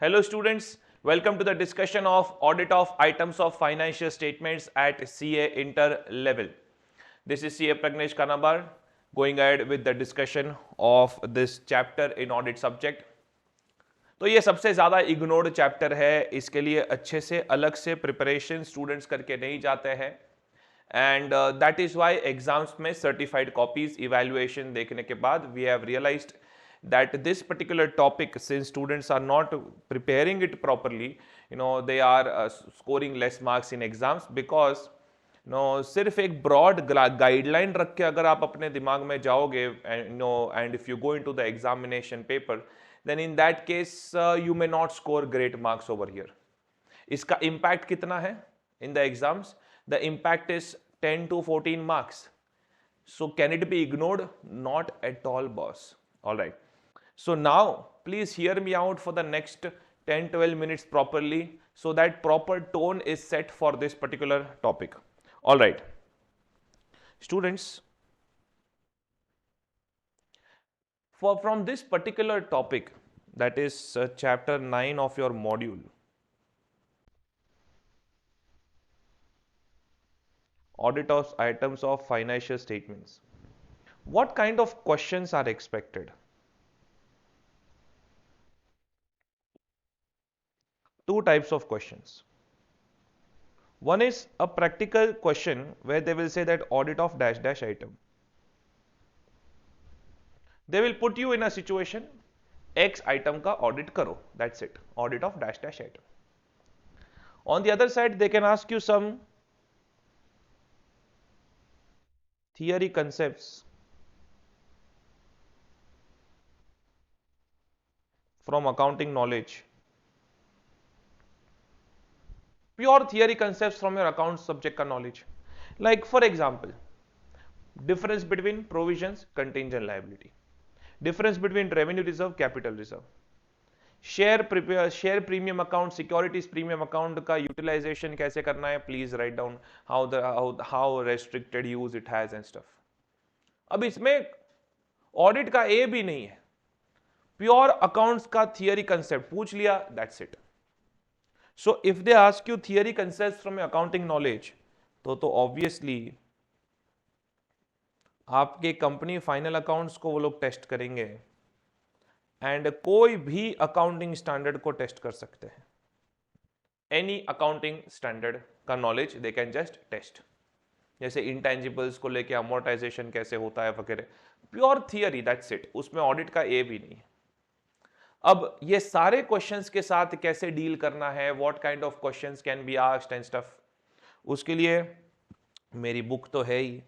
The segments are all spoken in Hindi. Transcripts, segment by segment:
Hello students, welcome to the discussion of audit of items of financial statements at CA Inter level. This is CA Pragnesh Kanabar going ahead with the discussion of this chapter in audit subject. तो ये सबसे ज़्यादा इग्नोर्ड चैप्टर है, इसके लिए अच्छे से अलग से प्रिपरेशन स्टूडेंट्स करके नहीं जाते हैं and that is why exams में सर्टिफाइड कॉपीज इवैल्यूएशन देखने के बाद we have realised that this particular topic, since students are not preparing it properly, they are scoring less marks in exams because सिर्फ एक ब्रॉड गाइडलाइन रख के अगर आप अपने दिमाग में जाओगे and if you go into the examination paper then in that case you may not score great marks over here. इसका impact कितना है in the exams? The impact is 10 to 14 marks. So can it be ignored? Not at all, boss. All right. So now please hear me out for the next 10-12 minutes properly so that proper tone is set for this particular topic. All right. Students, from this particular topic, that is chapter 9 of your module, audit of items of financial statements, what kind of questions are expected? Two types of questions. One is a practical question where they will say that audit of dash dash item. They will put you in a situation, X item ka audit karo, that's it, audit of dash dash item. On the other side, they can ask you some theory concepts from accounting knowledge, pure theory concepts from your account subject ka knowledge. Like for example, difference between provisions, contingent liability, difference between revenue reserve, capital reserve, share premium account, securities premium account का यूटिलाइजेशन कैसे करना है, please write down how restricted use it has and stuff. अब इसमें ऑडिट का ए भी नहीं है, प्योर अकाउंट्स का थियरी कंसेप्ट पूछ लिया, that's it. So if they ask you theory concept from accounting knowledge, तो ऑब्वियसली आपके कंपनी फाइनल अकाउंट्स को वो लोग टेस्ट करेंगे एंड कोई भी अकाउंटिंग स्टैंडर्ड को टेस्ट कर सकते हैं. एनी अकाउंटिंग स्टैंडर्ड का knowledge they can just test, जैसे इंटेंजिबल्स को लेके अमोर्टाइजेशन कैसे होता है वगैरह, प्योर थियरी, दैट्स इट. उसमें ऑडिट का ए भी नहीं. अब ये सारे क्वेश्चंस के साथ कैसे डील करना है, what kind of questions can be asked and stuff, उसके लिए मेरी बुक तो है ही,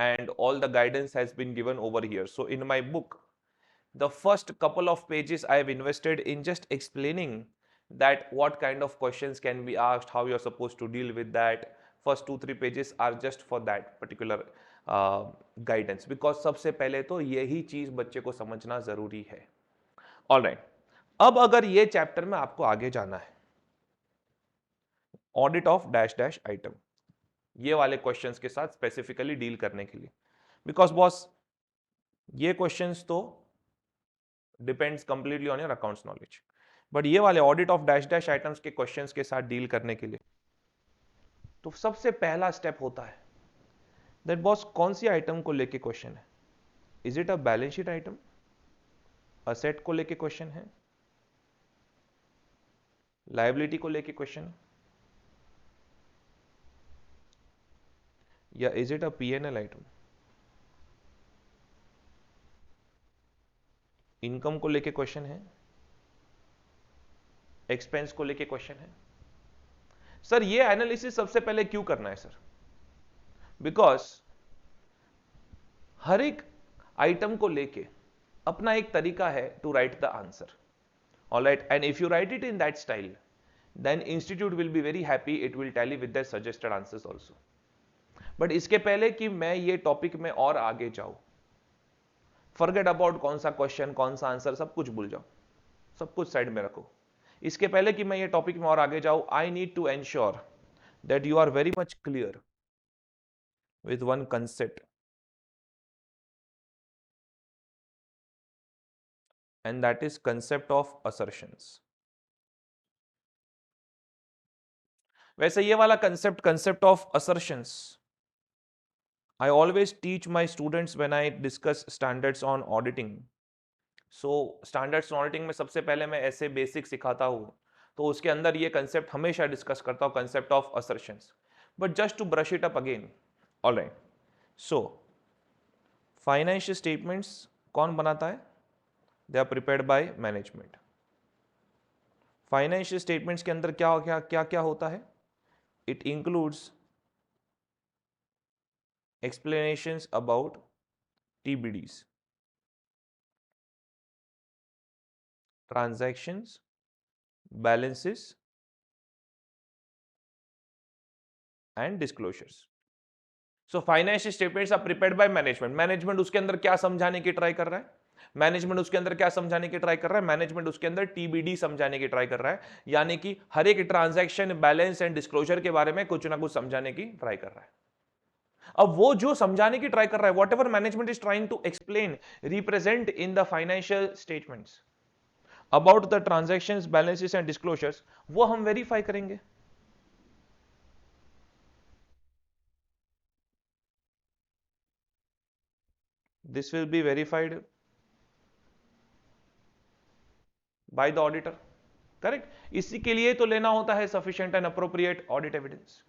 and all the guidance has been given over here. So in my book, the first couple of pages I have invested in just explaining that what kind of questions can be asked, how you are supposed to deal with that. First 2-3 pages are just for that particular guidance, because सबसे पहले तो यही चीज बच्चे को समझना जरूरी है. All right. अब अगर ये चैप्टर में आपको आगे जाना है, audit of dash dash item, ये वाले क्वेश्चंस के साथ स्पेसिफिकली डील करने के लिए, बिकॉज बॉस ये क्वेश्चंस तो depends completely on your accounts knowledge, but ये वाले audit of dash dash items के क्वेश्चंस के साथ डील करने के लिए तो सबसे पहला स्टेप होता है दैट बॉस कौन सी आइटम को लेके क्वेश्चन है. Is it a balance sheet item, asset को लेके क्वेश्चन है, लायबिलिटी को लेके क्वेश्चन, या is it a PNL item, income को लेके क्वेश्चन है, एक्सपेंस को लेके क्वेश्चन है. सर ये एनालिसिस सबसे पहले क्यों करना है सर? बिकॉज हर एक आइटम को लेके अपना एक तरीका है to write the answer. Alright, and if you write it in that style, then institute will be very happy, it will tally with their suggested answers also. But इसके पहले कि मैं ये टॉपिक में और आगे जाऊं, फॉरगेट अबाउट कौन सा क्वेश्चन कौन सा आंसर, सब कुछ भूल जाओ, सब कुछ साइड में रखो. इसके पहले कि मैं ये टॉपिक में और आगे जाऊं, I need to ensure that you are very much clear with one concept, and that is concept of assertions. वैसे ये वाला concept of assertions I always teach my students when I discuss standards on auditing. So standards on auditing में सबसे पहले मैं ऐसे बेसिक सिखाता हूँ, तो उसके अंदर ये कंसेप्ट हमेशा डिस्कस करता हूँ, concept of assertions. But just to brush it up again. Alright, so financial statements कौन बनाता है? They are prepared by management. Financial statements के अंदर क्या क्या क्या क्या होता है? It includes explanations about TBDs, transactions, balances and disclosures. So financial statements are prepared by management. Management उसके अंदर क्या समझाने की ट्राई कर रहा है? मैनेजमेंट उसके अंदर क्या समझाने की ट्राई कर रहा है? मैनेजमेंट उसके अंदर टीबीडी समझाने की ट्राई कर रहा है, यानी कि हर एक ट्रांजैक्शन, बैलेंस एंड डिस्क्लोजर के बारे में कुछ ना कुछ समझाने की ट्राई कर रहा है. अब वो जो समझाने की ट्राई कर रहा है, whatever management is trying to explain, represent in the financial statements about the transactions, balances and disclosures, वो हम वेरीफाई करेंगे. This will be verified by the auditor. Correct. इसी के लिए तो लेना होता है sufficient and appropriate audit evidence.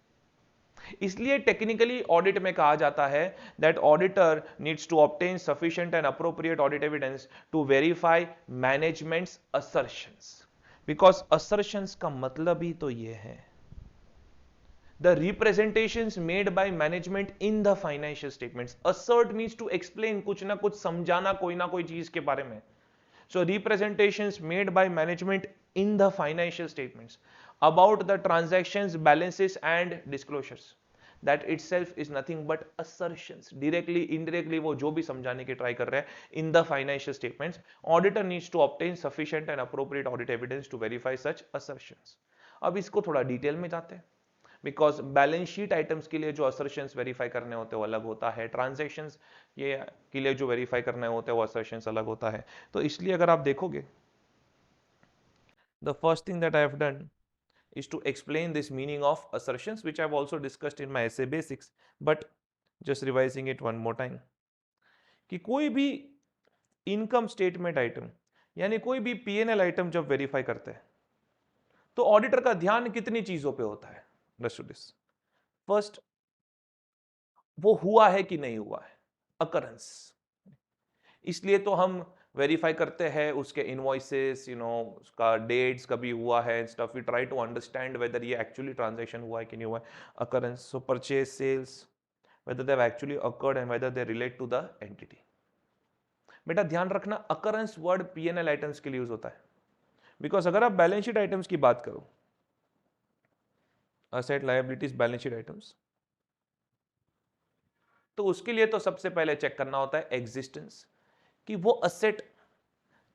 इसलिए टेक्निकली ऑडिट में कहा जाता है that auditor needs to obtain sufficient and appropriate audit evidence to verify management's assertions. Because assertions का मतलब ही तो ये है the representations made by management in the financial statements. Assert means to explain, कुछ ना कुछ समझाना कोई ना कोई चीज के बारे में. So representations made by management in the financial statements about the transactions, balances and disclosures, that itself is nothing but assertions. Directly, indirectly वो जो भी समझाने की ट्राई कर रहे हैं in the financial statements, auditor needs to obtain sufficient and appropriate audit evidence to verify such assertions. अब इसको थोड़ा डिटेल में जाते हैं. बिकॉज बैलेंस शीट आइटम्स के लिए जो असर्शंस वेरीफाई करने होते हैं वो अलग होता है, ट्रांजैक्शंस ये के लिए जो वेरीफाई करने होते हैं वो असर्शंस अलग होता है. तो इसलिए अगर आप देखोगे, the first thing that I have done is to explain this meaning of assertions, which I've also discussed in my essay basics, but just revising it one more time. कि कोई भी इनकम स्टेटमेंट आइटम यानी कोई भी पीएनएल आइटम जब वेरीफाई करते हैं तो ऑडिटर का ध्यान कितनी चीजों पे होता है? फर्स्ट, वो हुआ है कि नहीं हुआ है, अकरेंस. इसलिए तो हम वेरीफाई करते हैं उसके इनवॉइसेस, उसका डेट्स कभी हुआ है stuff. We try to understand whether ये एक्चुअली ट्रांजैक्शन हुआ है कि नहीं हुआ है. Occurrence, so purchase, sales, whether they have actually occurred and whether they relate to the entity. बेटा ध्यान रखना, अकरेंस वर्ड पीएनएल आइटम्स के लिए यूज होता है. बिकॉज अगर आप बैलेंस शीट आइटम्स की बात करो, asset liabilities balance sheet items, तो उसके लिए तो सबसे पहले चेक करना होता है एग्जिस्टेंस, कि वो असेट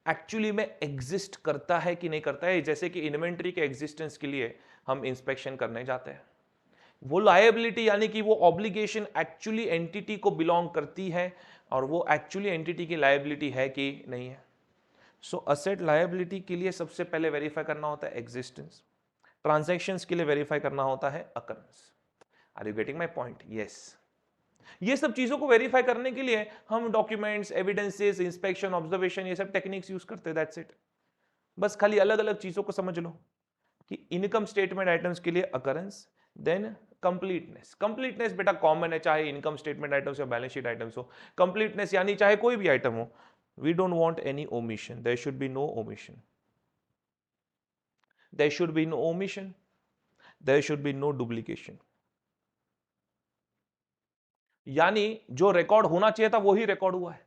एक्चुअली में एग्जिस्ट करता है कि नहीं करता है. जैसे कि इन्वेंट्री के एग्जिस्टेंस के लिए हम इंस्पेक्शन करने जाते हैं. वो लायबिलिटी यानी कि वो ऑब्लिगेशन एक्चुअली एंटिटी को बिलोंग करती है और वो एक्चुअली एंटिटी की लायबिलिटी है कि नहीं है. सो असेट लायबिलिटी के लिए सबसे पहले वेरीफाई करना होता है एग्जिस्टेंस. ट्रांजैक्शंस के लिए वेरीफाई करना होता है occurrence. Are you getting my point? Yes. ये सब चीजों को वेरीफाई करने के लिए हम डॉक्यूमेंट्स, एविडेंसेस, इंस्पेक्शन, ऑब्जर्वेशन, ये सब टेक्निक्स यूज करते हैं. That's it. बस खाली अलग अलग चीजों को समझ लो कि इनकम स्टेटमेंट आइटम्स के लिए अकरेंस, देन कंप्लीटनेस. कंप्लीटनेस बेटा कॉमन है, चाहे इनकम स्टेटमेंट आइटम्स या बैलेंस शीट आइटम्स हो. कंप्लीटनेस यानी चाहे कोई भी आइटम हो, we don't want any omission. There should be no omission. There should be no omission. There should be no duplication. यानी जो रिकॉर्ड होना चाहिए था वही रिकॉर्ड हुआ है.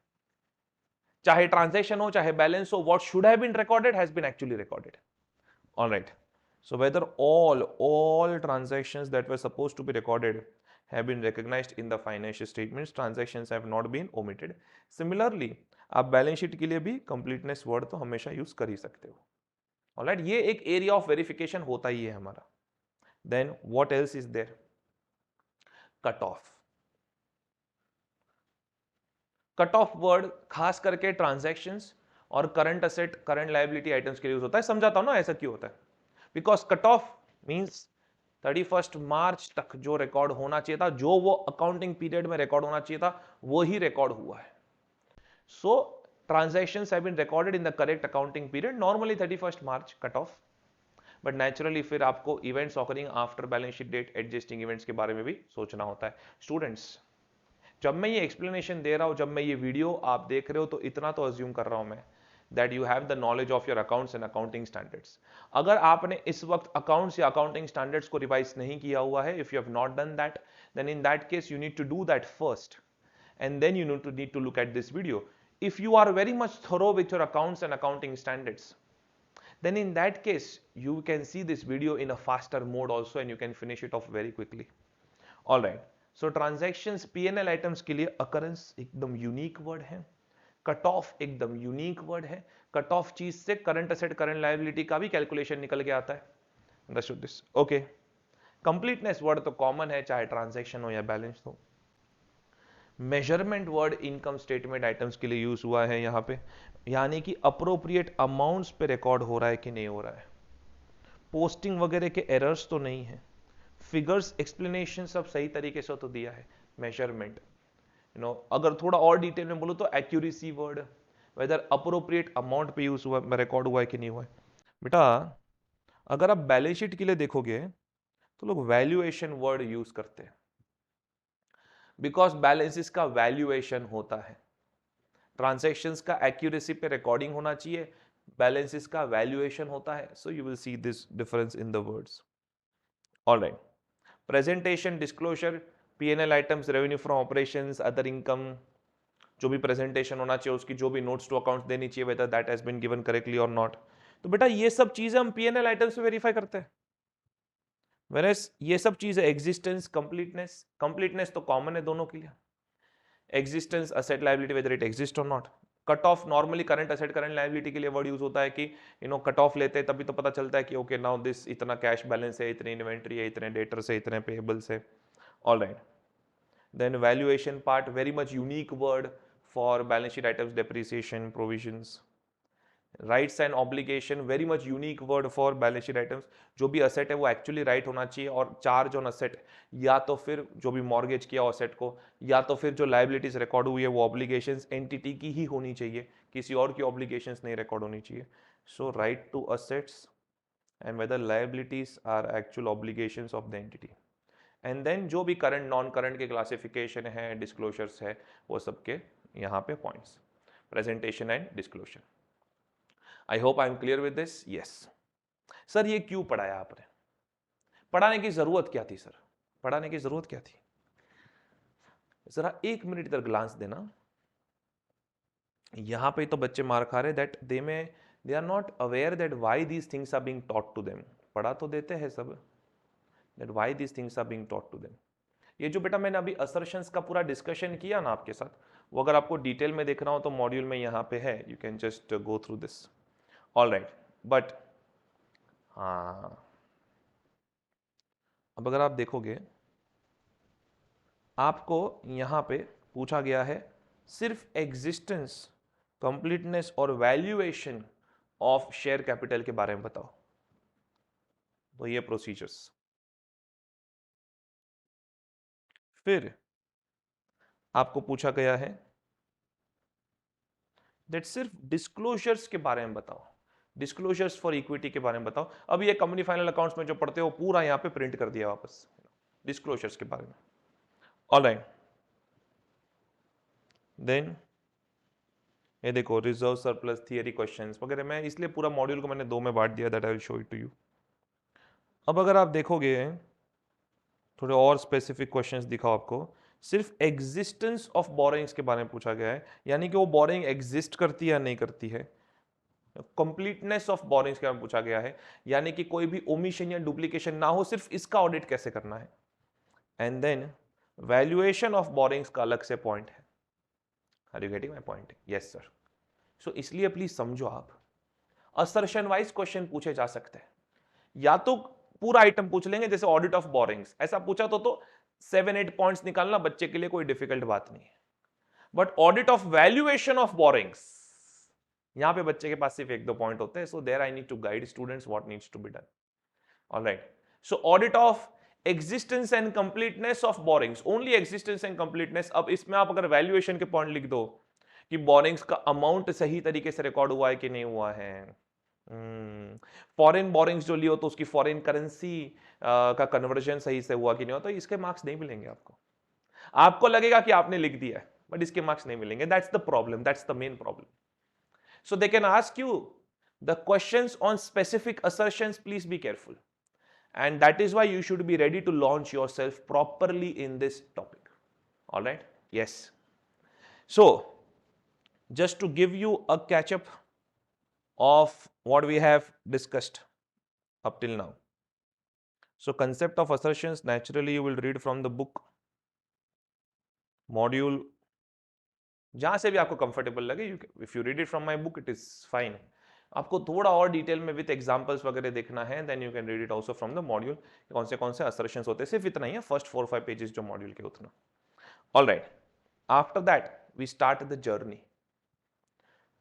चाहे ट्रांजैक्शन हो, चाहे बैलेंस हो, what should have been recorded has been actually recorded. Alright. So whether all transactions that were supposed to be recorded have been recognized in the financial statements, transactions have not been omitted. Similarly, आप बैलेंस शीट के लिए भी completeness वर्ड तो हमेशा यूज कर ही सकते हो. ऑलराइट, ये एक एरिया ऑफ वेरिफिकेशन होता ही है हमारा. Then what else is there? Cut off. Cut off word खास करके ट्रांजैक्शंस और current asset, current liability items के लिए यूज होता है. समझाता हूं ना ऐसा क्यों होता है. बिकॉज कट ऑफ मीन्स 31 मार्च तक जो रिकॉर्ड होना चाहिए था, जो वो अकाउंटिंग पीरियड में रिकॉर्ड होना चाहिए था, वो ही रिकॉर्ड हुआ है. सो transactions have been recorded in the correct accounting period, normally 31st March cut off, but naturally फिर आपको events occurring after balance sheet date, adjusting events के बारे में भी सोचना होता है. Students, जब मैं ये एक्सप्लेनेशन दे रहा हूं, जब मैं ये वीडियो आप देख रहे हो, तो इतना तो अज्यूम कर रहा हूं मैं that you have the knowledge of your accounts and accounting standards. अगर आपने इस वक्त अकाउंट्स या अकाउंटिंग स्टैंडर्ड्स को रिवाइज नहीं किया हुआ है, if you have not done that, then in that case you need to do that first and then you need to look at this video. If you are very much thorough with your accounts and accounting standards, then in that case you can see this video in a faster mode also and you can finish it off very quickly. All right, so transactions P&L items के लिए occurrence एकदम unique word है, कट ऑफ एकदम यूनिक वर्ड है. कट ऑफ चीज से करंट असेट करंट लायबिलिटी का भी कैलकुलेशन निकल के आता है. Understood this? Okay. Completeness word तो कॉमन है, चाहे ट्रांजैक्शन हो या बैलेंस हो. Measurement word income statement items के लिए यूज हुआ है यहां पे, यानी कि अप्रोप्रिएट अमाउंट्स पे रिकॉर्ड हो रहा है कि नहीं हो रहा है. पोस्टिंग वगैरह के एरर्स तो नहीं है. फिगर्स एक्सप्लेनेशन सब सही तरीके से तो दिया है. मेजरमेंट अगर थोड़ा और डिटेल में बोलो तो accuracy word, whether appropriate amount पे यूज हुआ, रिकॉर्ड हुआ है कि नहीं हुआ है. बेटा अगर आप बैलेंस शीट के लिए देखोगे तो लोग वैल्यूएशन वर्ड यूज करते हैं, बिकॉज बैलेंसेस का वैल्यूएशन होता है. ट्रांजैक्शंस का एक्यूरेसी पे रिकॉर्डिंग होना चाहिए, बैलेंसेस का वैल्यूएशन होता है. So you will see this difference in the words. Alright. Presentation, disclosure, P&L items, revenue from operations, other income, जो भी प्रेजेंटेशन होना चाहिए उसकी जो भी नोट्स टू अकाउंट्स देनी चाहिए, whether that has been given correctly और नॉट. तो बेटा ये सब चीजें हम P&L आइटम्स पे वेरीफाई करते हैं. Whereas ये सब चीज है एग्जिस्टेंस, कंप्लीटनेस तो कॉमन है दोनों के लिए. Existence, asset liability, whether it exist और not. Cut off normally current asset current liability के लिए वर्ड यूज होता है कि कट ऑफ लेते हैं तभी तो पता चलता है कि ओके नाउ दिस इतना कैश बैलेंस है, इतनी इन्वेंट्री है, इतने डेटर्स है, इतने पेबल्स है. Alright. Then valuation part, very much unique word for balance sheet items, depreciation, provisions. Rights and obligation, very much unique word for balance sheet items. जो भी asset है वो actually right होना चाहिए, और charge on asset या तो फिर जो भी mortgage किया asset को, या तो फिर जो liabilities record हुई है वो obligations entity की ही होनी चाहिए, किसी और की obligations नहीं record होनी चाहिए. So right to assets and whether liabilities are actual obligations of the entity. And then जो भी करंट नॉन करंट के क्लासिफिकेशन है, डिस्क्लोजर्स है, वो सबके यहाँ पे points. Presentation and disclosure. I hope I am clear with this. Yes sir, ये क्यों पढ़ाया आपने? पढ़ाने की जरूरत क्या थी सर? पढ़ाने की जरूरत क्या थी? जरा 1 मिनट इधर ग्लांस देना. यहां पे तो बच्चे मार खा रहे that they are not aware that why these things are being taught to them. पढ़ा तो देते हैं सब, that why these things are being taught to them. ये जो बेटा मैंने अभी assertions का पूरा डिस्कशन किया ना आपके साथ, वो अगर आपको डिटेल में देखना हो तो मॉड्यूल में यहाँ पे है, you can just go through this. Alright. But हाँ, अब अगर आप देखोगे आपको यहाँ पे पूछा गया है सिर्फ एग्जिस्टेंस, कंप्लीटनेस और वैल्यूएशन ऑफ शेयर कैपिटल के बारे में बताओ. तो ये प्रोसीजर्स. फिर आपको पूछा गया है दैट सिर्फ डिस्क्लोजर्स के बारे में बताओ, डिस्क्लोजर्स फॉर इक्विटी के बारे में बताओ. अब ये कंपनी फाइनल अकाउंट्स में जो पढ़ते हो पूरा यहां पे प्रिंट कर दिया वापस, डिस्क्लोजर्स के बारे में. ऑलराइट. देन ये देखो रिजर्व सरप्लस थियरी क्वेश्चंस वगैरह, मैं इसलिए पूरा मॉड्यूल को मैंने 2 में बांट दिया, that I will show it to you. अब अगर आप देखोगे थोड़े और स्पेसिफिक क्वेश्चंस दिखाओ आपको, सिर्फ एग्जिस्टेंस ऑफ बोरिंग्स के बारे में पूछा गया है, यानी कि वो बोरिंग एग्जिस्ट करती है या नहीं करती है. कंप्लीटनेस ऑफ बोरिंग्स के बारे में पूछा गया है, यानी कि कोई भी ओमिशन या डुप्लीकेशन ना हो, सिर्फ इसका ऑडिट कैसे करना है. And then valuation of borrowings का अलग से पॉइंट है. Are you getting my point? Yes sir. So इसलिए प्लीज समझो, आप असर्शन वाइज क्वेश्चन पूछे जा सकते हैं, या तो पूरा आइटम पूछ लेंगे जैसे ऑडिट ऑफ बोरिंग्स, ऐसा पूछा तो 7-8 पॉइंट्स निकालना बच्चे के लिए कोई डिफिकल्ट बात नहीं है. But audit of valuation of borings, यहां पे बच्चे के पास सिर्फ 1-2 पॉइंट होते हैं. So there I need to guide students what needs to be done. Alright. So audit of existence and completeness of borrowings, only existence and completeness. अब इसमें आप अगर वैल्यूएशन के पॉइंट लिख दो कि बोरिंग्स का अमाउंट सही तरीके से रिकॉर्ड हुआ है कि नहीं हुआ है, फॉरेन बोरिंग्स जो लियो तो उसकी फॉरेन करेंसी का कन्वर्जन सही से हुआ कि नहीं हुआ, तो इसके मार्क्स नहीं मिलेंगे आपको। आपको लगेगा कि आपने लिख दिया है बट इसके मार्क्स नहीं मिलेंगे। That's the problem, that's the main problem. So they can ask you the questions on specific assertions, please be careful, and that is why you should be ready to launch yourself properly in this topic. All right, yes. So just to give you a catch up of what we have discussed up till now. So concept of assertions, naturally you will read from the book, module, जहां से भी आपको कंफर्टेबल लगे, if you read it from my book it is fine. आपको थोड़ा और डिटेल में विद एग्जांपल्स वगैरह देखना है, then you can read it also from the module, कौन से असर्शंस होते हैं, सिर्फ इतना ही है, फर्स्ट 4-5 पेजेस जो मॉड्यूल के उतना। Alright, after that we start the journey.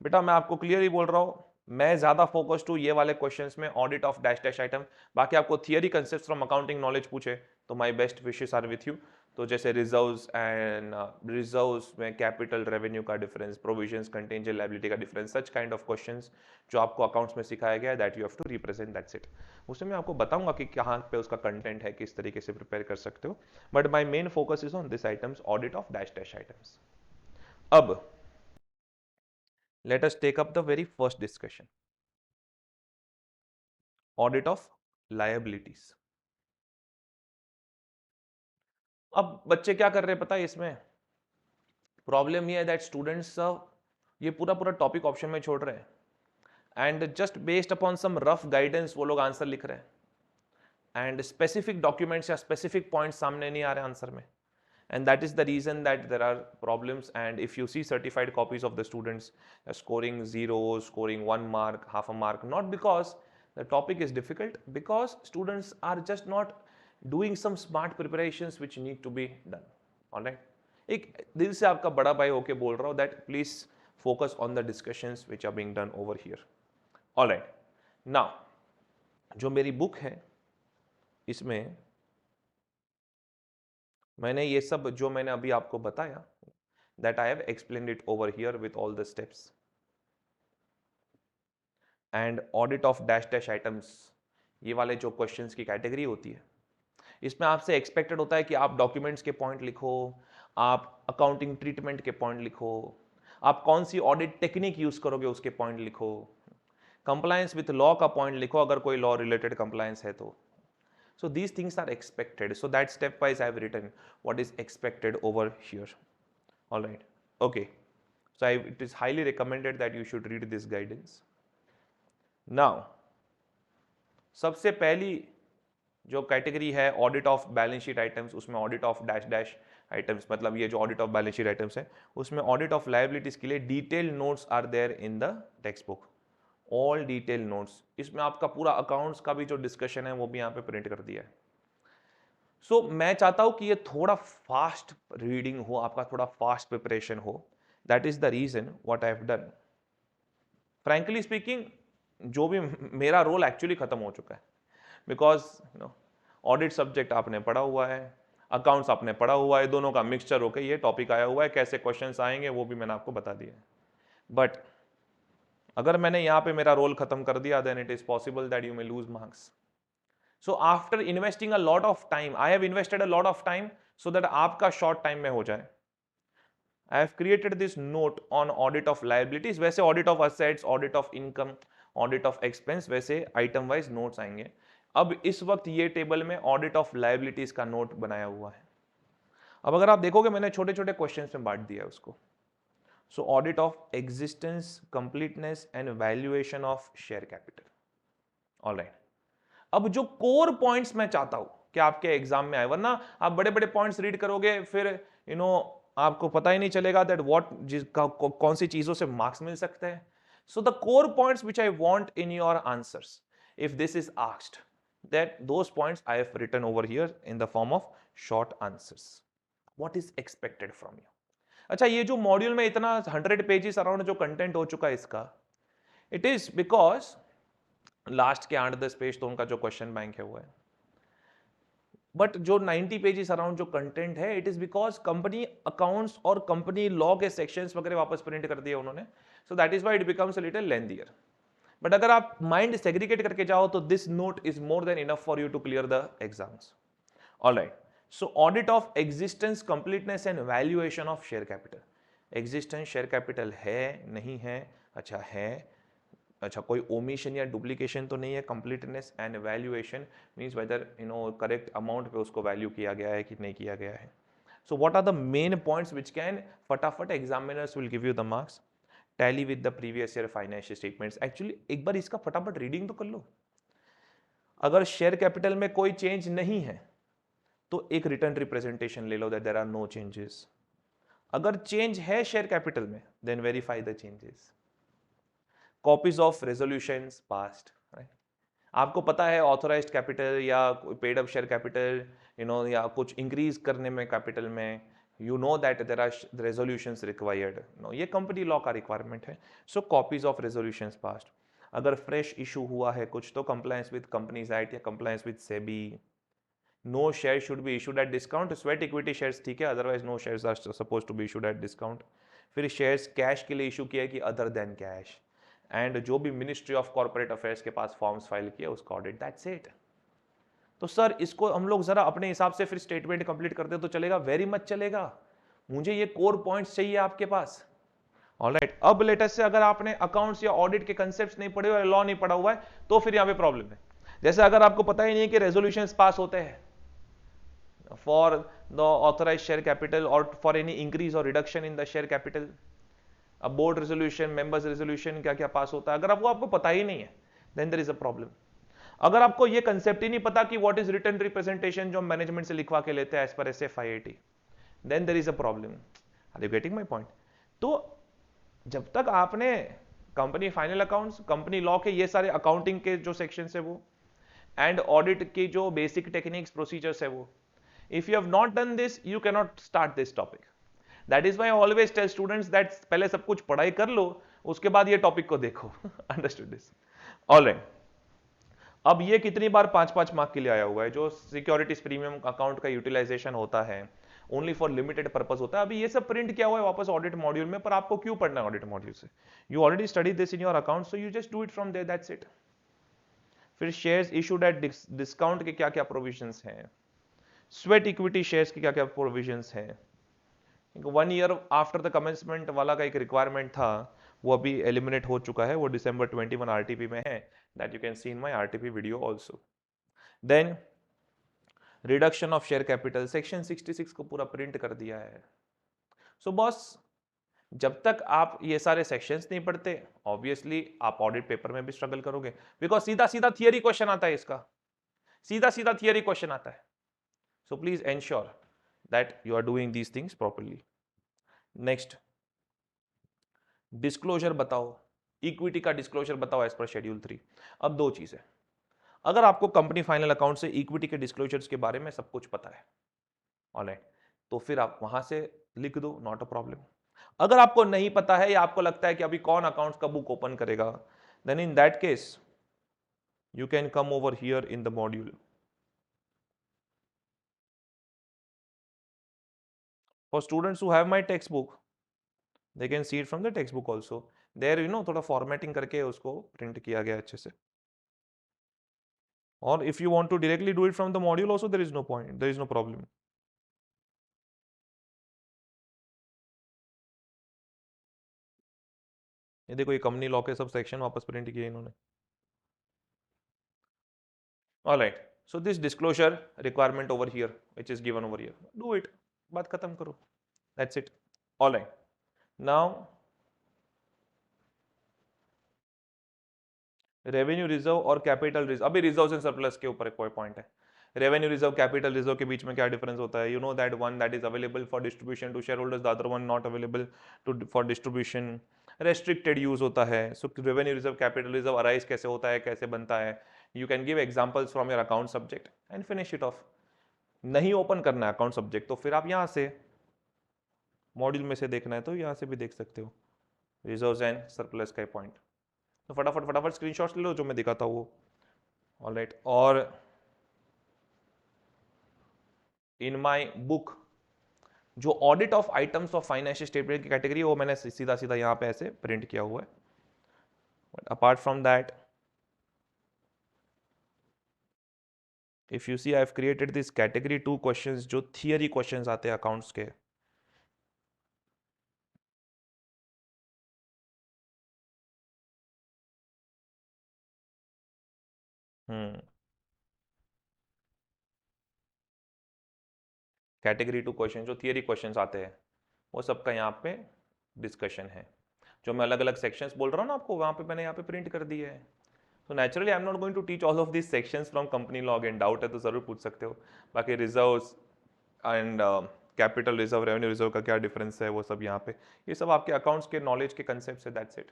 बेटा मैं आपको क्लियरली बोल रहा हूं, मैं ज्यादा फोकस्ड हूं ये वाले क्वेश्चंस में, audit of dash dash item. बाकी आपको theory concepts from accounting knowledge पूछे तो my best wishes are with you. तो जैसे रिजर्व्स एंड रिजर्व्स में कैपिटल रेवेन्यू का डिफरेंस, प्रोविजंस कंटेंजेंट लायबिलिटी का difference, such kind of questions जो आपको अकाउंट्स में सिखाया गया है, that you have to represent, that's it. उसमें मैं आपको बताऊंगा कि कहां पे उसका कंटेंट है, किस तरीके से प्रिपेयर कर सकते हो, but my main focus is on this items, audit of dash dash items. अब let us take up the very first discussion, audit of liabilities. अब बच्चे क्या कर रहे हैं पता है, इसमें प्रॉब्लम ये है दैट स्टूडेंट्स ये पूरा पूरा टॉपिक ऑप्शन में छोड़ रहे हैं and just based upon some rough guidance वो लोग आंसर लिख रहे हैं एंड स्पेसिफिक डॉक्यूमेंट्स या स्पेसिफिक पॉइंट्स सामने नहीं आ रहे आंसर में, and that is the reason that there are problems. And if you see certified copies of the students scoring zeros, scoring 1 mark, half a mark, not because the topic is difficult, because students are just not doing some smart preparations which need to be done. All right, एक दिल से आपका बड़ा भाई होके बोल रहा हूँ that please focus on the discussions which are being done over here. All right, now जो मेरी बुक है इसमें मैंने ये सब जो मैंने अभी आपको बताया, that I have explained it over here with all the steps. And audit of dash dash items, ये वाले जो क्वेश्चंस की कैटेगरी होती है, इसमें आपसे एक्सपेक्टेड होता है कि आप डॉक्यूमेंट्स के पॉइंट लिखो, आप अकाउंटिंग ट्रीटमेंट के पॉइंट लिखो, आप कौन सी ऑडिट टेक्निक यूज करोगे उसके पॉइंट लिखो, कंप्लायंस विथ लॉ का पॉइंट लिखो अगर कोई लॉ रिलेटेड कंप्लायंस है तो। So these things are expected. So that stepwise I have written what is expected over here. All right. Okay. So it is highly recommended that you should read this guidance. Now, सबसे पहली जो कैटेगरी है audit of balance sheet items, उसमें audit of dash dash items, मतलब ये जो audit of balance sheet items है उसमें ऑडिट ऑफ लायबिलिटीज के लिए detail notes are there in the text book, all detail notes. इसमें आपका पूरा अकाउंट्स का भी जो डिस्कशन है वो भी यहाँ पे प्रिंट कर दिया है। सो मैं चाहता हूं कि ये थोड़ा फास्ट रीडिंग हो, आपका थोड़ा फास्ट प्रिपरेशन हो, that is the reason what I have done. Frankly speaking जो भी मेरा रोल एक्चुअली खत्म हो चुका है, बिकॉज ऑडिट सब्जेक्ट आपने पढ़ा हुआ है, अकाउंट्स आपने पढ़ा हुआ है, दोनों का मिक्सचर होकर ये टॉपिक आया हुआ है, कैसे क्वेश्चंस आएंगे वो भी मैंने आपको बता दिया है। बट अगर मैंने यहाँ पे मेरा रोल खत्म कर दिया, then it is possible that you may lose marks. So after investing a lot of time, I have invested a lot of time so that आपका short time में हो जाए, I have created this note on audit of liabilities. वैसे audit of assets, audit of income, audit of expense, वैसे item wise notes आएंगे। अब इस वक्त ये टेबल में audit of liabilities का नोट बनाया हुआ है। अब अगर आप देखोगे मैंने छोटे छोटे क्वेश्चंस में बांट दिया है उसको। So audit of existence, completeness and valuation of share capital. All right. अब जो कोर पॉइंट्स मैं चाहता हूं कि आपके एग्जाम में आए, वरना आप बड़े बड़े पॉइंट्स रीड करोगे फिर आपको पता ही नहीं चलेगा दैट कौन सी चीजों से मार्क्स मिल सकते हैं। So the core points which I want in your answers, if this is asked, that those points I have written over here in the form of short answers. What is expected from you. अच्छा, ये जो मॉड्यूल में इतना 100 पेजेस अराउंड जो कंटेंट हो चुका है इसका, इट इज बिकॉज लास्ट के 8-10 पेज तो उनका जो क्वेश्चन बैंक है वो है, बट जो 90 पेजेस अराउंड जो कंटेंट है, it is because company accounts और कंपनी लॉ के सेक्शंस वगैरह वापस प्रिंट कर दिए उन्होंने, so that is why it becomes a little lengthier. But अगर आप माइंड सेग्रीगेट करके जाओ तो this note is more than enough for you to clear the exams. Alright, so audit of existence, completeness and valuation of share capital. Existence share capital है नहीं है, अच्छा है, अच्छा कोई ओमिशन या डुप्लीकेशन तो नहीं है, completeness and valuation means whether correct amount पे उसको वैल्यू किया गया है कि नहीं किया गया है। So what are the main points which can फटाफट examiners will give you the marks. Tally with the previous year financial statements. Actually एक बार इसका फटाफट रीडिंग तो कर लो। अगर शेयर कैपिटल में कोई चेंज नहीं है तो एक रिटर्न रिप्रेजेंटेशन ले लो that there are no changes. अगर चेंज है शेयर कैपिटल में then verify the changes. Copies of resolutions past, right. आपको पता है ऑथोराइज्ड कैपिटल या पेड अप शेयर कैपिटल या कुछ इंक्रीज करने में कैपिटल में, you know that there are resolutions required, no ये कंपनी लॉ का रिक्वायरमेंट है। So copies of resolutions past. अगर फ्रेश इशू हुआ है कुछ तो कंप्लायंस विद कंपनीज एक्ट या compliance with SEBI. No share should be issued at discount, sweat equity shares ठीक है, otherwise no shares are suppose to be issued at discount. फिर शेयर्स कैश के लिए इशू किया कि अदर देन कैश, एंड जो भी मिनिस्ट्री ऑफ कॉर्पोरेट अफेयर्स के पास फॉर्म्स फाइल किया उसका ऑडिट, दैट्स इट। तो सर इसको हम लोग जरा अपने हिसाब से फिर स्टेटमेंट कंप्लीट करते तो चलेगा, वेरी मच चलेगा। मुझे ये कोर पॉइंट्स चाहिए आपके पास। ऑलराइट, अब लेटेस्ट से अगर आपने अकाउंट्स या ऑडिट के कंसेप्ट्स नहीं पढ़े हुए, लॉ नहीं पढ़ा हुआ है, तो फिर यहां पे प्रॉब्लम है। जैसे अगर आपको पता ही नहीं है कि रेजोल्यूशंस पास होते हैं for the authorised share capital और फॉर एनी इंक्रीज और reduction in the share capital, अब बोर्ड रेजोल्यूशन, मेंबर्स रेजोल्यूशन क्या क्या पास होता है, अगर आपको पता ही नहीं है then there is a problem. अगर आपको ये कंसेप्ट ही नहीं पता कि व्हाट इज रिटर्न रिप्रेजेंटेशन जो मैनेजमेंट से लिखवा के लेते हैं as per SFIAT, then there is a problem. Are you getting my point? तो जब तक आपने company final accounts, company law के ये सारे अकाउंटिंग के जो सेक्शन है वो, एंड ऑडिट की जो बेसिक टेक्निक्स प्रोसीजर्स है वो, if you have not done this you can not start this topic. That is why always tell students that पहले सब कुछ पढ़ाई कर लो, उसके बाद ये टॉपिक को देखो। Understood this? ऑलराइट, अब ये कितनी बार 5-5 मार्क के लिए आया हुआ है, जो सिक्योरिटीज प्रीमियम अकाउंट का यूटिलाइजेशन होता है ओनली फॉर लिमिटेड पर्पस होता है। अभी ये सब प्रिंट किया हुआ है वापस ऑडिट मॉड्यूल में, पर आपको क्यों पढ़ना है ऑडिट मॉड्यूल से? You already study this in your account, so you just do it from there, that's it. फिर शेयर्स इशूड एट डिस्काउंट के क्या क्या प्रोविजंस हैं, स्वेट इक्विटी शेयर्स के क्या क्या प्रोविजंस हैं। 1 ईयर आफ्टर द कमेंसमेंट वाला का एक रिक्वायरमेंट था, वो अभी एलिमिनेट हो चुका है, वो December 21 RTP में है, that you can see in my RTP video also. Then reduction of share capital, section 66 को पूरा प्रिंट कर दिया है। सो बॉस, जब तक आप ये सारे सेक्शंस नहीं पढ़ते ऑब्वियसली आप ऑडिट पेपर में भी स्ट्रगल करोगे, बिकॉज सीधा सीधा थियरी क्वेश्चन आता है इसका, सीधा सीधा थियरी क्वेश्चन आता है। So please ensure that you are doing these things properly. Next, disclosure बताओ, इक्विटी का डिस्क्लोजर बताओ एज पर शेड्यूल 3। अब दो चीजें, अगर आपको कंपनी फाइनल अकाउंट से इक्विटी के डिस्क्लोजर्स के बारे में सब कुछ पता है, ऑलराइट, तो फिर आप वहां से लिख दो, नॉट अ प्रॉब्लम। अगर आपको नहीं पता है या आपको लगता है कि अभी कौन अकाउंट्स का बुक ओपन करेगा, then in that case you can come over here in the module. For students who have my textbook, they can see it from the textbook also. There थोड़ा formatting करके उसको print किया गया अच्छे से. Or if you want to directly do it from the module also, there is no point, there is no problem. ये देखो, ये कंपनी लॉ के सब सेक्शन वापस प्रिंट किए इन्होंने. All right. So this disclosure requirement over here, which is given over here, do it. बात खत्म करो. That's it. All right. Now revenue reserve और कैपिटल रिजर्व, अभी रिजर्व एंड सरप्लस के ऊपर कोई पॉइंट है. रेवेन्यू रिजर्व, कैपिटल रिजर्व के बीच में क्या डिफरेंस होता है? You know that one that is available for distribution to shareholders, the other one not available to for distribution, restricted use होता है. So revenue reserve, capital reserve arise कैसे होता है, कैसे बनता है? You can give examples from your account subject and finish it off. नहीं ओपन करना है अकाउंट सब्जेक्ट तो फिर आप यहाँ से मॉड्यूल में से देखना है तो यहाँ से भी देख सकते हो रिजर्व्स एंड सरप्लस का पॉइंट. तो फटाफट फटाफट स्क्रीनशॉट्स ले लो जो मैं दिखाता हूँ वो. ऑलराइट, और इन माई बुक जो audit of items of financial statement की कैटेगरी है वो मैंने सीधा सीधा यहाँ पे ऐसे प्रिंट किया हुआ है. But apart from that, if you see I have created this category 2 questions जो theory questions आते हैं accounts के. कैटेगरी 2 क्वेश्चन जो थियरी क्वेश्चंस आते हैं वो सबका यहाँ पे डिस्कशन है. जो मैं अलग अलग सेक्शंस बोल रहा हूँ ना आपको, वहाँ पे मैंने यहाँ पे प्रिंट कर दिए है. तो naturally I am not going to teach all of this sections from company law. And doubt है तो जरूर पूछ सकते हो. बाकी reserves and capital reserve, revenue reserve का क्या डिफरेंस है, वो सब यहाँ पे, ये सब आपके अकाउंट्स के नॉलेज के कंसेप्ट है. That's it.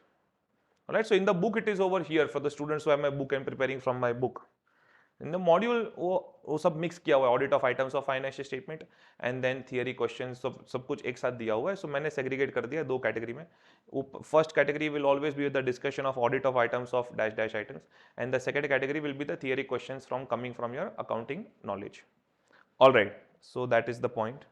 Alright, so in the book it is over here for the students who have my book and preparing from my book. In the module वो सब मिक्स किया हुआ है, audit of items of financial statement and then theory question, सब कुछ एक साथ दिया हुआ है. सो मैंने सेग्रीगेट कर दिया दो कैटेगरी में. First category will always be the discussion of audit of items of dash dash items and the second category will be the theory questions from coming from your accounting knowledge. Alright, so that is the point.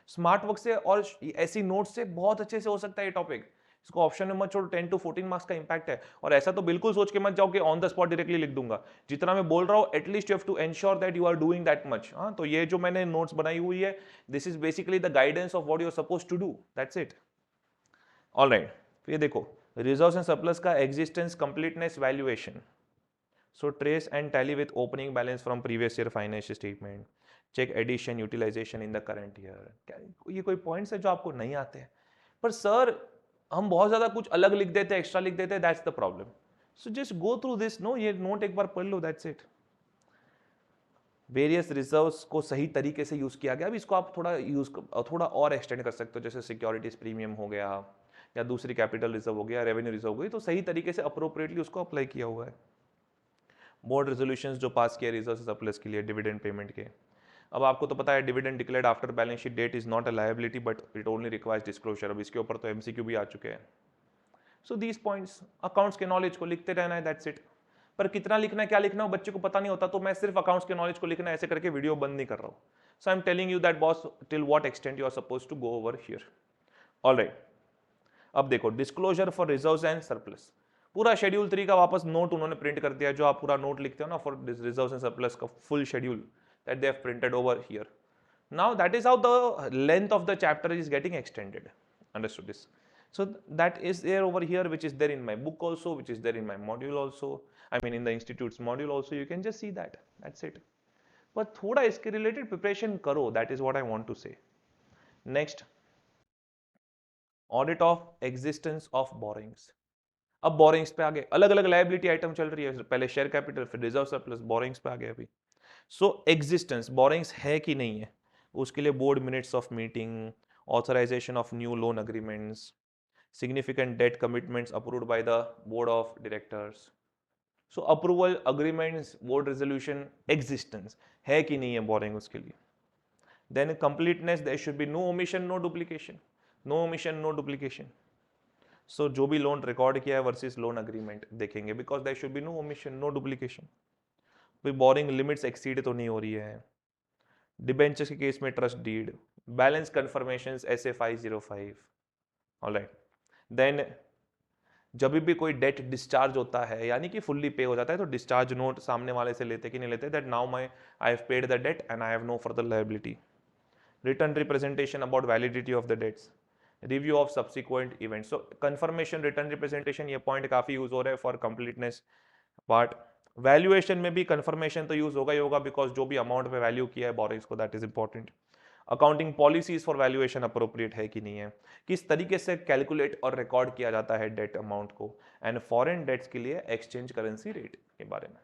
Smart work से और ऐसी नोट्स से बहुत अच्छे से हो सकता है ये टॉपिक. इसको ऑप्शन में मत छोड़ो. 10 to 14 मार्क्स का इंपैक्ट है. और ऐसा तो बिल्कुल सोच के मत जाओ कि ऑन द स्पॉट डायरेक्टली लिख दूंगा. जितना मैं बोल रहा हूं at least you have to ensure that you are doing that much. हाँ, तो ये जो मैंने नोट्स बनाई हुई है, this is basically the guidance of what you are suppose to do. That's it. Alright, फिर देखो रिजर्व्स एंड सरप्लस का existence, completeness, valuation. So trace and tally with opening balance from previous year financial statement. Check addition utilisation in the current year. ये कोई पॉइंट्स है जो आपको नहीं आते हैं? पर सर हम बहुत ज्यादा कुछ अलग लिख देते हैं, एक्स्ट्रा लिख देते हैं. That's the problem. So just go through this. No, ये नोट एक बार पढ़ लो. That's it. वेरियस रिजर्व्स को सही तरीके से यूज किया गया. अब इसको आप थोड़ा और एक्सटेंड कर सकते हो. जैसे सिक्योरिटीज प्रीमियम हो गया या दूसरी कैपिटल रिजर्व हो गया, रेवेन्यू रिजर्व हो गई, तो सही तरीके से अप्रोप्रिएटली उसको अप्लाई किया हुआ है. बोर्ड रेजोल्यूशंस जो पास किया रिजर्व सरप्लस के लिए डिविडेंड पेमेंट के. अब आपको तो पता है dividend declared after balance sheet date is not a liability but it only requires disclosure. अब इसके ऊपर तो एमसीक्यू भी आ चुके हैं. सो दीज पॉइंट्स अकाउंट्स के नॉलेज को लिखते रहना है. That's it. पर कितना लिखना है, क्या लिखना है, बच्चे को पता नहीं होता. तो मैं सिर्फ अकाउंट्स के नॉलेज को लिखना है ऐसे करके वीडियो बंद नहीं कर रहा हूँ. So I am telling you that boss till what extent you are suppose to go over here. Alright, अब देखो disclosure for reserves and surplus. पूरा शेड्यूल 3 का वापस नोट उन्होंने प्रिंट कर दिया. जो आप पूरा नोट लिखते हो ना फॉर रिजर्व्स एंड सरप्लस का full schedule, that they have printed over here. Now that is how the length of the chapter is getting extended. Understood this? So that is there over here, which is there in my book also, which is there in my module also. I mean in the institute's module also. You can just see that. That's it. But थोड़ा इसके related preparation करो. That is what I want to say. Next, audit of existence of borrowings. अब बोरिंग्स पे आ गए. अलग अलग लाइबिलिटी आइटम चल रही है. पहले शेयर कैपिटल, फिर रिजर्व सरप्लस, बोरिंग्स पे आ गए अभी. सो एग्जिस्टेंस, बोरिंग्स है कि नहीं है, उसके लिए board minutes of meeting, authorisation of new loan agreements, significant debt commitments approved by the board of directors. So approval, agreements, board resolution, existence है कि नहीं है बोरिंग, उसके लिए. Then completeness, there should be no omission, no duplication. No omission, no duplication. So जो भी लोन रिकॉर्ड किया है वर्सेस लोन अग्रीमेंट देखेंगे, because there should be no omission, no duplication. भाई बोरिंग लिमिट्स एक्सीड तो नहीं हो रही है. डिबेंचर्स के केस में ट्रस्ट डीड, बैलेंस कंफर्मेशंस ऐसे 505. ऑलराइट, देन जब भी कोई डेट डिस्चार्ज होता है यानी कि फुल्ली पे हो जाता है, तो डिस्चार्ज नोट सामने वाले से लेते कि नहीं लेते, that now I have paid the debt and I have no further liability. Written representation about validity of the debts, review of subsequent event. So confirmation, written representation, ये पॉइंट काफी यूज हो रहा है फॉर कंप्लीटनेस पार्ट. वैल्यूएशन में भी कंफर्मेशन तो यूज होगा ही होगा, बिकॉज जो भी अमाउंट पे वैल्यू किया है बोरिंग्स को, that is important. Accounting policies for valuation appropriate है कि नहीं है, किस तरीके से कैलकुलेट और रिकॉर्ड किया जाता है डेट अमाउंट को, एंड फॉरेन डेट्स के लिए एक्सचेंज करेंसी रेट के बारे में.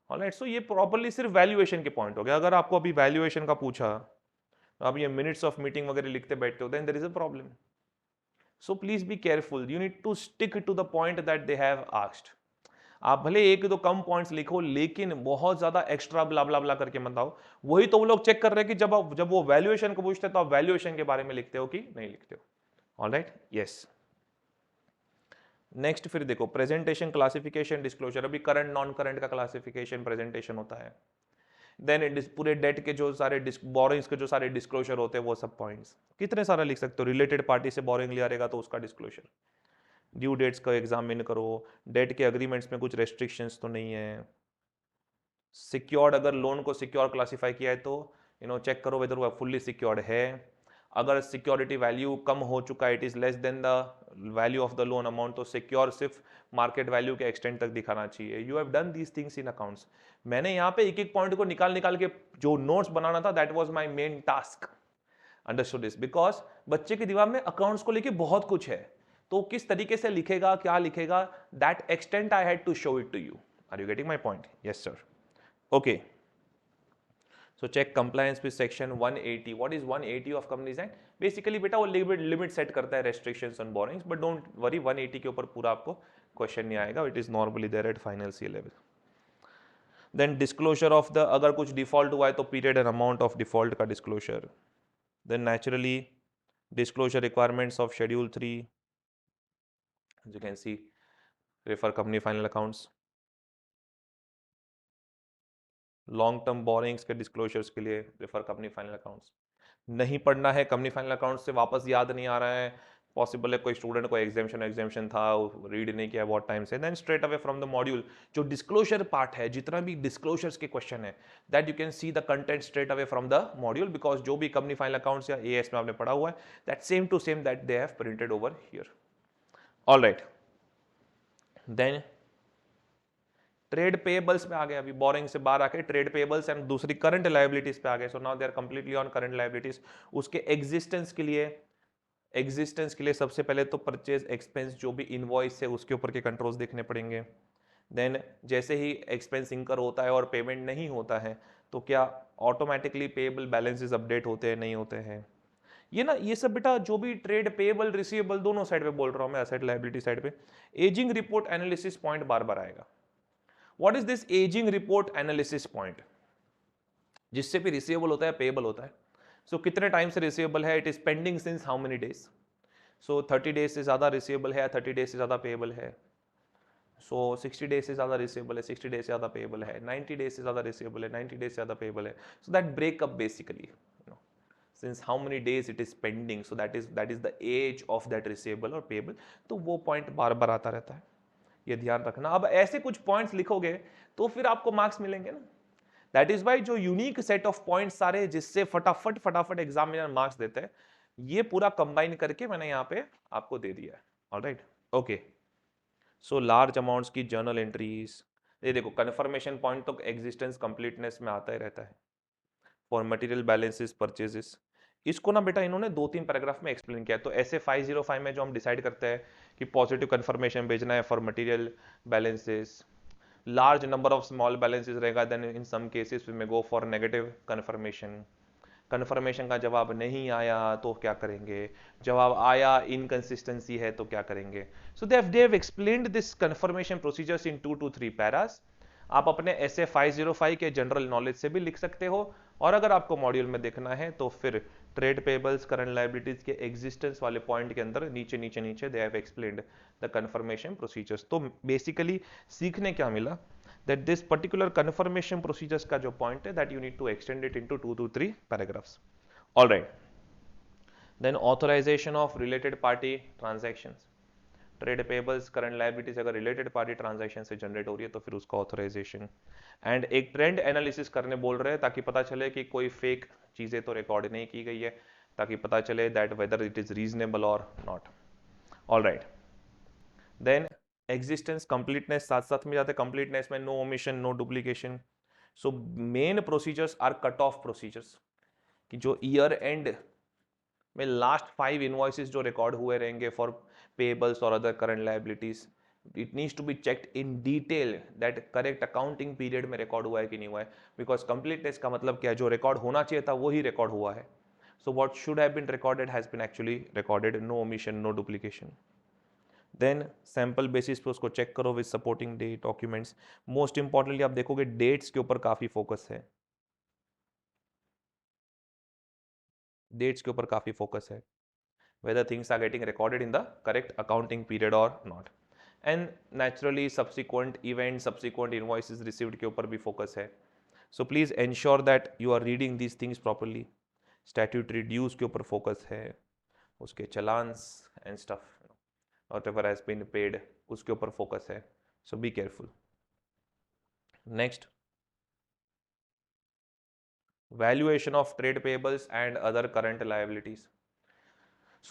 ऑलराइट, सो ये प्रॉपर्ली सिर्फ वैल्यूएशन के पॉइंट हो गया. अगर आपको अभी वैल्यूएशन का पूछा, आप ये मिनट्स ऑफ मीटिंग वगैरह लिखते बैठते हो, then there is a problem. So please be careful. You need to stick to the point that they have asked. आप भले एक दो कम पॉइंट्स लिखो, लेकिन बहुत ज्यादा एक्स्ट्रा ब्ला ब्ला ब्ला करके मत आओ. वही तो वो लोग चेक कर रहे हैं कि जब वो वैल्यूएशन को पूछते हैं तो आप वैल्यूएशन के बारे में लिखते हो कि नहीं लिखते हो. Alright, yes. नेक्स्ट फिर देखो प्रेजेंटेशन, क्लासिफिकेशन, डिस्क्लोजर. अभी करंट नॉन करंट का क्लासिफिकेशन प्रेजेंटेशन होता है. देन पूरे डेट के जो सारे बोरोइंग्स के जो सारे डिस्क्लोजर होते हैं वो सब पॉइंट्स कितने सारा लिख सकते हो। रिलेटेड पार्टी से बोरोइंग लिया रहेगा तो उसका डिस्क्लोजर, ड्यू डेट्स का एग्जामिन करो, डेट के अग्रीमेंट्स में कुछ रेस्ट्रिक्शंस तो नहीं है, सिक्योर्ड अगर लोन को सिक्योर क्लासिफाई किया है तो चेक करो वेदर वो फुल्ली सिक्योर्ड है। अगर सिक्योरिटी वैल्यू कम हो चुका है, it is less than the value of the loan amount, तो सिक्योर सिर्फ मार्केट वैल्यू के एक्सटेंड तक दिखाना चाहिए। You have done these things in accounts. मैंने यहाँ पे एक एक पॉइंट को निकाल निकाल के जो नोट्स बनाना था, that was my main task. Understood this? Because बच्चे के दिमाग में अकाउंट्स को लेके बहुत कुछ है, तो किस तरीके से लिखेगा, क्या लिखेगा, that extent I had to show it to you. Are you getting my point? Yes sir. Okay, so check compliance with section 180. What is 180 of Companies Act? Basically बेटा वो लिमिट सेट करता है restrictions on borrowings, but don't worry 180 के ऊपर पूरा आपको क्वेश्चन नहीं आएगा, it is normally there at final CA level. Then disclosure of the, अगर कुछ डिफॉल्ट हुआ है तो period and amount of default का disclosure. Then naturally disclosure requirements of schedule 3, as you can see, refer company final accounts. Long term borrowings के डिस्क्लोजर्स के लिए रेफर कंपनी फाइनल अकाउंट्स। नहीं पढ़ना है, कंपनी फाइनल अकाउंट्स से वापस याद नहीं आ रहा है, पॉसिबल है कोई स्टूडेंट को एग्जामिशन था, रीड नहीं किया बहुत टाइम से, then straight away from the module जो डिस्क्लोजर पार्ट है, जितना भी डिस्क्लोजर्स के क्वेश्चन है, that you can see the content straight away from the module, because जो भी कंपनी फाइनल अकाउंट्स या एएस में आपने पढ़ा हुआ है, that same to same that they have printed over here. Alright, then trade payables में आ गए, अभी बोरिंग से बाहर आके ट्रेड पेबल्स एंड दूसरी करंट लायबिलिटीज पे आ गए। So now they are completely on current liabilities. उसके एग्जिस्टेंस के लिए सबसे पहले तो परचेज एक्सपेंस जो भी इनवॉइस है उसके ऊपर के कंट्रोल्स देखने पड़ेंगे। देन जैसे ही एक्सपेंस इंकर होता है और पेमेंट नहीं होता है तो क्या ऑटोमेटिकली पेएबल बैलेंसेस अपडेट होते हैं, नहीं होते हैं। ये सब बेटा जो भी ट्रेड पेएबल रिसीवेबल दोनों साइड पे बोल रहा हूं मैं, एसेट लायबिलिटी साइड पे एजिंग रिपोर्ट एनालिसिस पॉइंट बार बार आएगा। What is this ageing report analysis point? जिससे भी रिसीवेबल होता है पेएबल होता है। सो कितने टाइम से रिसीवेबल है, it is pending since how many days. So 30 days से ज्यादा रिसीवेबल है, 30 डेज से ज्यादा पेएबल है। सो 60 डेज से ज्यादा रिसीवेबल है, 60 डेज से ज्यादा पेएबल है, 90 डेज से ज्यादा रिसीवेबल है, 90 डेज से ज्यादा पेएबल है। So that breakup basically since how many days it is pending, so that is the age of that receivable और payable। तो वो पॉइंट बार बार आता रहता है, ये ध्यान रखना। अब ऐसे कुछ पॉइंट्स लिखोगे तो फिर आपको मार्क्स मिलेंगे ना। दैट इज वाई जो यूनिक सेट ऑफ पॉइंट्स सारे जिससे फटाफट एग्जामिनर मार्क्स देते हैं, ये पूरा कंबाइन करके मैंने यहाँ पे आपको दे दिया है। Alright, okay. So large amounts की जर्नल एंट्रीज, ये देखो कन्फर्मेशन पॉइंट तो एग्जिस्टेंस कंप्लीटनेस में आता ही रहता है। फॉर मटेरियल बैलेंसेस परचेजेस, इसको ना बेटा इन्होंने 2-3 पैराग्राफ में एक्सप्लेन किया। तो ऐसे 505 में जो हम डिसाइड करते हैं कि पॉजिटिव कंफर्मेशन भेजना है for material balances, large number of small balances रहेगा, then in some cases we may go for negative confirmation. Confirmation का जवाब नहीं आया तो क्या करेंगे, जवाब आया इनकंसिस्टेंसी है तो क्या करेंगे। So they have explained this confirmation procedures in 2 to 3 paras. आप अपने ऐसे 505 के जनरल नॉलेज से भी लिख सकते हो, और अगर आपको मॉड्यूल में देखना है तो फिर ट्रेड पेबल्स करंट लायबिलिटीज के एग्जिस्टेंस वाले पॉइंट के अंदर नीचे दे have explained the confirmation procedures. तो बेसिकली सीखने क्या मिला, that this particular confirmation procedures का जो point है that you need to extend it into 2 to 3 paragraphs. All right. Then authorization of related party transactions. Trade payables current liabilities अगर रिलेटेड पार्टी ट्रांजैक्शन से जनरेट हो रही है तो फिर उसका ऑथराइजेशन। एंड एक ट्रेंड एनालिसिस करने बोल रहे हैं ताकि पता चले कि कोई फेक चीजें तो रिकॉर्ड नहीं की गई है, ताकि पता चले that whether it is reasonable और not. Alright, then existence completeness साथ साथ में जाते हैं। कंप्लीटनेस में no omission no duplication. So main procedures are cut off procedures, कि जो ईयर एंड में लास्ट 5 इनवॉइसेस जो रिकॉर्ड हुए रहेंगे फॉर पेबल्स और other current liabilities, it needs to be checked in detail that correct accounting period में रिकॉर्ड हुआ है कि नहीं हुआ है। बिकॉज कंप्लीटनेस का मतलब क्या है, जो रिकॉर्ड होना चाहिए था वही रिकॉर्ड हुआ है। So what should have been recorded has been actually recorded, no omission no duplication. Then sample basis पे उसको चेक करो with supporting debt documents. Most importantly आप देखोगे डेट्स के ऊपर काफी फोकस है, डेट्स के ऊपर काफी फोकस है, whether things are getting recorded in the correct accounting period or not. And naturally subsequent event subsequent invoices received के ऊपर भी फोकस है। So please ensure that you are reading these things properly. Statutory dues के ऊपर फोकस है, उसके challans and stuff, whatever has been paid, उसके ऊपर फोकस है. So be careful. Next, valuation of trade payables and other current liabilities.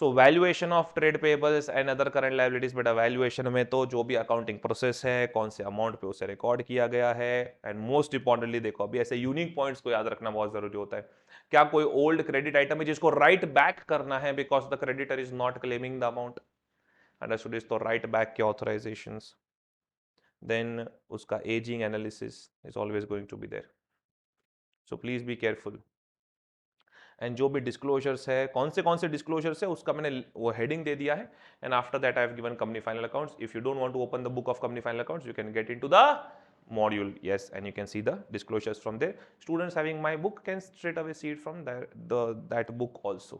So valuation of trade payables and other current liabilities, बेटा valuation में तो जो भी अकाउंटिंग प्रोसेस है, कौन से अमाउंट पे उसे रिकॉर्ड किया गया है, एंड मोस्ट इंपॉर्टेंटली देखो अभी ऐसे यूनिक पॉइंट्स को याद रखना बहुत जरूरी होता है. क्या कोई ओल्ड क्रेडिट आइटम है जिसको राइट बैक करना है because the creditor is not claiming the amount, understood, is तो राइट बैक के ऑथराइजेशंस. देन उसका ageing analysis is always going to be there. So please be careful. And जो भी डिस्क्लोजर्स है, कौन से डिस्क्लोजर्स है उसका मैंने वो हेडिंग दे दिया है. And after that I have given company final accounts. If you don't want to open the book of company final accounts, you can get into the module, yes, and you can see the disclosures from there. Students having my book can straight away see it from that book also.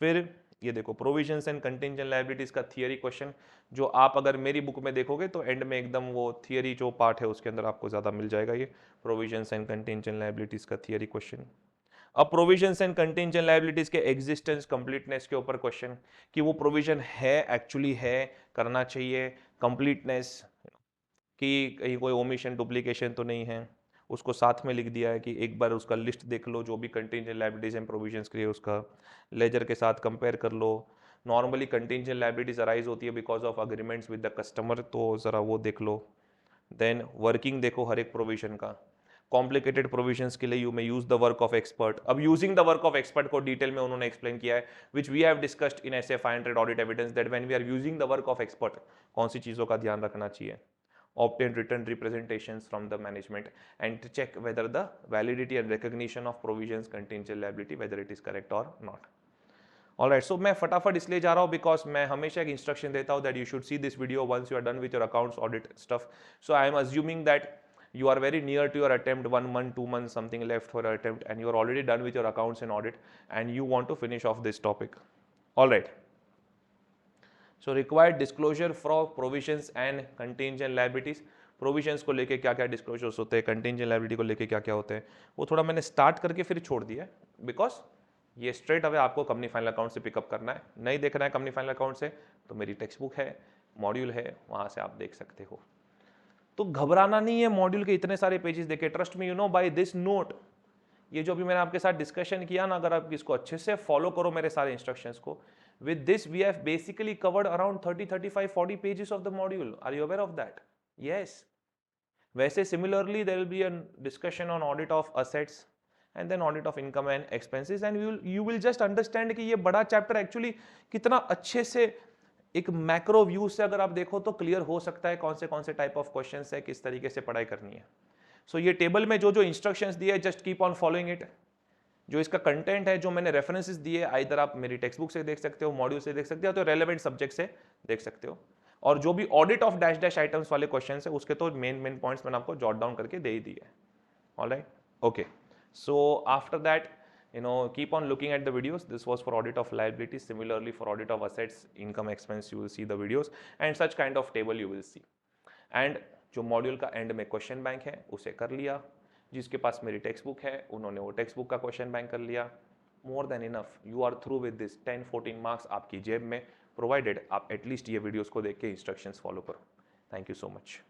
फिर ये देखो प्रोविजंस एंड कंटिंजेंट लायबिलिटीज का थियरी क्वेश्चन, जो आप अगर मेरी बुक में देखोगे तो एंड में एकदम वो थियरी जो पार्ट है उसके अंदर आपको ज्यादा मिल जाएगा. ये प्रोविजंस एंड कंटिंजेंट लायबिलिटीज का थियरी क्वेश्चन. अब प्रोविजंस एंड कंटिंजेंट लायबिलिटीज के एग्जिस्टेंस कंप्लीटनेस के ऊपर क्वेश्चन, कि वो प्रोविजन है, एक्चुअली है, करना चाहिए. कंप्लीटनेस कि कहीं कोई ओमिशन डुप्लीकेशन तो नहीं है, उसको साथ में लिख दिया है कि एक बार उसका लिस्ट देख लो जो भी कंटिंजेंट लायबिलिटीज एंड प्रोविजंस के लिए, उसका लेजर के साथ कंपेयर कर लो. नॉर्मली कंटिंजेंट लायबिलिटीज अराइज होती है because of agreements with the customer, तो जरा वो देख लो. देन वर्किंग देखो हर एक प्रोविजन का. कॉम्प्लिकेटेड प्रोविजंस के लिए you may use the work of expert. अब using the work of expert को डिटेल में उन्होंने एक्सप्लेन किया है, which we have discussed in SA 500 audit evidence, that when we are using the work of expert कौन सी चीजों का ध्यान रखना चाहिए. Obtain written representations from the management and to check whether the validity and recognition of provisions contingent liability whether it is correct or not. Alright, so मैं फटाफट इसलिए जा रहा हूँ because मैं हमेशा एक instruction देता हूँ that you should see this video once you are done with your accounts audit stuff. So I am assuming that you are very near to your attempt, 1 month, 2 months, something left for your attempt, and you are already done with your accounts and audit, and you want to finish off this topic. Alright. So required disclosure for provisions and contingent liabilities. Provisions को लेके क्या क्या डिस्क्लोजर्स होते हैं, कंटिंजेंट लायबिलिटी को लेके क्या क्या होते हैं, वो थोड़ा मैंने स्टार्ट करके फिर छोड़ दिया है बिकॉज ये स्ट्रेट अवे आपको कंपनी फाइनल अकाउंट से पिकअप करना है. नहीं देखना है कंपनी फाइनल अकाउंट से तो मेरी टेक्स्ट बुक है, मॉड्यूल है, वहां से आप देख सकते हो. तो घबराना नहीं है मॉड्यूल के इतने सारे पेजेस देखे. Trust me, you know by this note, ये जो भी मैंने आपके साथ डिस्कशन किया ना, अगर आप इसको अच्छे से फॉलो करो मेरे सारे इंस्ट्रक्शंस को, with this we have basically covered around 30 35 40 pages of the module. Are you aware of that? Yes. वैसे similarly there will be a discussion on audit of assets and then audit of income and expenses, and you will just understand कि ये बड़ा चैप्टर एक्चुअली कितना अच्छे से एक मैक्रो व्यू से अगर आप देखो तो क्लियर हो सकता है कौन से टाइप ऑफ क्वेश्चंस है, किस तरीके से पढ़ाई करनी है. सो ये टेबल में जो इंस्ट्रक्शंस दिए है, just keep on following it. जो इसका कंटेंट है, जो मैंने रेफरेंसेस दिए, आइदर आप मेरी टेक्स्ट बुक से देख सकते हो, मॉड्यूल से देख सकते हो, तो रेलेवेंट सब्जेक्ट से देख सकते हो. और जो भी audit of dash dash items वाले क्वेश्चंस है उसके तो मेन पॉइंट्स मैंने आपको जॉट डाउन करके दे ही दिए. Alright, okay. So after that, you know, keep on looking at the videos. This was for audit of liabilities. Similarly for audit of assets, income, expense, you will see the videos and such kind of table you will see. And जो मॉड्यूल का एंड में क्वेश्चन बैंक है उसे कर लिया. जिसके पास मेरी टेक्स्ट बुक है उन्होंने वो टेक्स्ट बुक का क्वेश्चन बैंक कर लिया. More than enough, you are through with this. 10-14 marks आपकी जेब में, प्रोवाइडेड आप एटलीस्ट ये वीडियोस को देख के इंस्ट्रक्शंस फॉलो करो. Thank you so much.